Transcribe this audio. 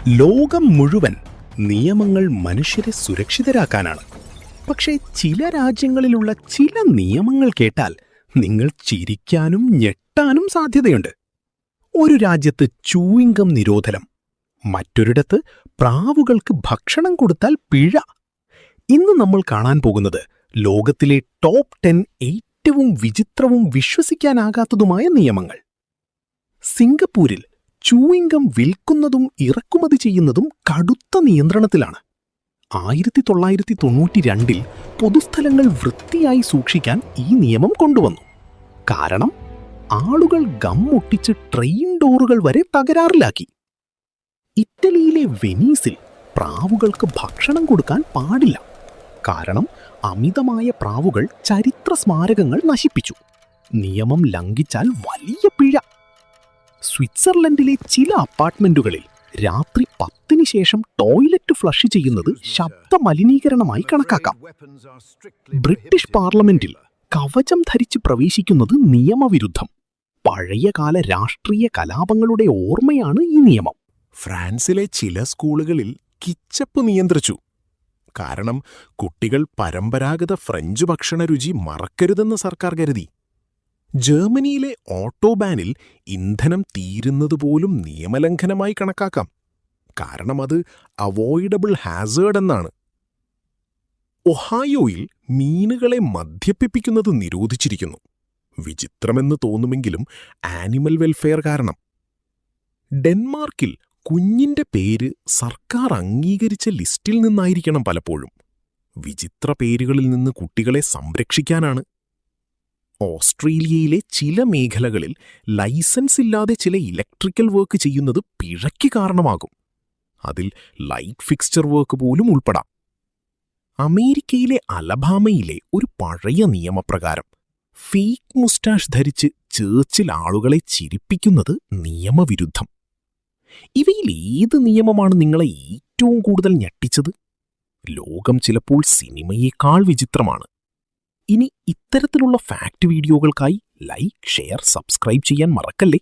ലോകം മുഴുവൻ നിയമങ്ങൾ മനുഷ്യരെ സുരക്ഷിതരാക്കാനാണ്. പക്ഷേ ചില രാജ്യങ്ങളിലുള്ള ചില നിയമങ്ങൾ കേട്ടാൽ നിങ്ങൾ ചിരിക്കാനും ഞെട്ടാനും സാധ്യതയുണ്ട്. ഒരു രാജ്യത്ത് ചൂയിംഗം നിരോധനം, മറ്റൊരിടത്ത് പ്രാവുകൾക്ക് ഭക്ഷണം കൊടുത്താൽ പിഴ. ഇന്ന് നമ്മൾ കാണാൻ പോകുന്നത് ലോകത്തിലെ ടോപ്പ് 10 ഏറ്റവും വിചിത്രവും വിശ്വസിക്കാനാകാത്തതുമായ നിയമങ്ങൾ. സിംഗപ്പൂരിൽ ചൂയിംഗം വിൽക്കുന്നതും ഇറക്കുമതി ചെയ്യുന്നതും കടുത്ത നിയന്ത്രണത്തിലാണ്. 1992 പൊതുസ്ഥലങ്ങൾ വൃത്തിയായി സൂക്ഷിക്കാൻ ഈ നിയമം കൊണ്ടുവന്നു. കാരണം ആളുകൾ ഗം ഒട്ടിച്ച് ട്രെയിൻ ഡോറുകൾ വരെ തകരാറിലാക്കി. ഇറ്റലിയിലെ വെനീസിൽ പ്രാവുകൾക്ക് ഭക്ഷണം കൊടുക്കാൻ പാടില്ല. കാരണം അമിതമായ പ്രാവുകൾ ചരിത്ര സ്മാരകങ്ങൾ നശിപ്പിച്ചു. നിയമം ലംഘിച്ചാൽ വലിയ പിഴ. സ്വിറ്റ്സർലൻഡിലെ ചില അപ്പാർട്ട്മെന്റുകളിൽ രാത്രി 10-ന് ശേഷം ടോയ്ലറ്റ് ഫ്ലഷ് ചെയ്യുന്നത് ശബ്ദ മലിനീകരണമായി കണക്കാക്കാം. ബ്രിട്ടീഷ് പാർലമെന്റിൽ കവചം ധരിച്ച് പ്രവേശിക്കുന്നത് നിയമവിരുദ്ധം. പഴയകാല രാഷ്ട്രീയ കലാപങ്ങളുടെ ഓർമ്മയാണ് ഈ നിയമം. ഫ്രാൻസിലെ ചില സ്കൂളുകളിൽ കിച്ചപ്പ് നിയന്ത്രിച്ചു. കാരണം കുട്ടികൾ പരമ്പരാഗത ഫ്രഞ്ച് ഭക്ഷണ രുചി മറക്കരുതെന്ന് സർക്കാർ കരുതി. ജർമ്മനിയിലെ ഓട്ടോബാനിൽ ഇന്ധനം തീരുന്നതുപോലും നിയമലംഘനമായി കണക്കാക്കാം. കാരണം അത് അവോയ്ഡബിൾ ഹാസേർഡ് എന്നാണ്. ഒഹായോയിൽ മീനുകളെ മദ്യപിപ്പിക്കുന്നത് നിരോധിച്ചിരിക്കുന്നു. വിചിത്രമെന്ന് തോന്നുമെങ്കിലും ആനിമൽ വെൽഫെയർ കാരണം. ഡെൻമാർക്കിൽ കുഞ്ഞിന്റെ പേര് സർക്കാർ അംഗീകരിച്ച ലിസ്റ്റിൽ നിന്നായിരിക്കണം പലപ്പോഴും. വിചിത്ര പേരുകളിൽ നിന്ന് കുട്ടികളെ സംരക്ഷിക്കാനാണ്. ഓസ്ട്രേലിയയിലെ ചില മേഖലകളിൽ ലൈസൻസ് ഇല്ലാതെ ചില ഇലക്ട്രിക്കൽ വർക്ക് ചെയ്യുന്നത് പിഴയ്ക്ക് കാരണമാകും. അതിൽ ലൈറ്റ് ഫിക്സ്ചർ വർക്ക് പോലും ഉൾപ്പെടാം. അമേരിക്കയിലെ അലബാമയിലെ ഒരു പഴയ നിയമപ്രകാരം ഫേക്ക് മുസ്റ്റാഷ് ധരിച്ച് ചേർച്ചിൽ ആളുകളെ ചിരിപ്പിക്കുന്നത് നിയമവിരുദ്ധം. ഇവയിൽ ഏത് നിയമമാണ് നിങ്ങളെ ഏറ്റവും കൂടുതൽ ഞെട്ടിച്ചത്? ലോകം ചിലപ്പോൾ സിനിമയേക്കാൾ വിചിത്രമാണ്. ഇനി ഇത്തരത്തിലുള്ള ഫാക്ട് വീഡിയോകൾക്കായി ലൈക്ക്, ഷെയർ, സബ്സ്ക്രൈബ് ചെയ്യാൻ മറക്കല്ലേ.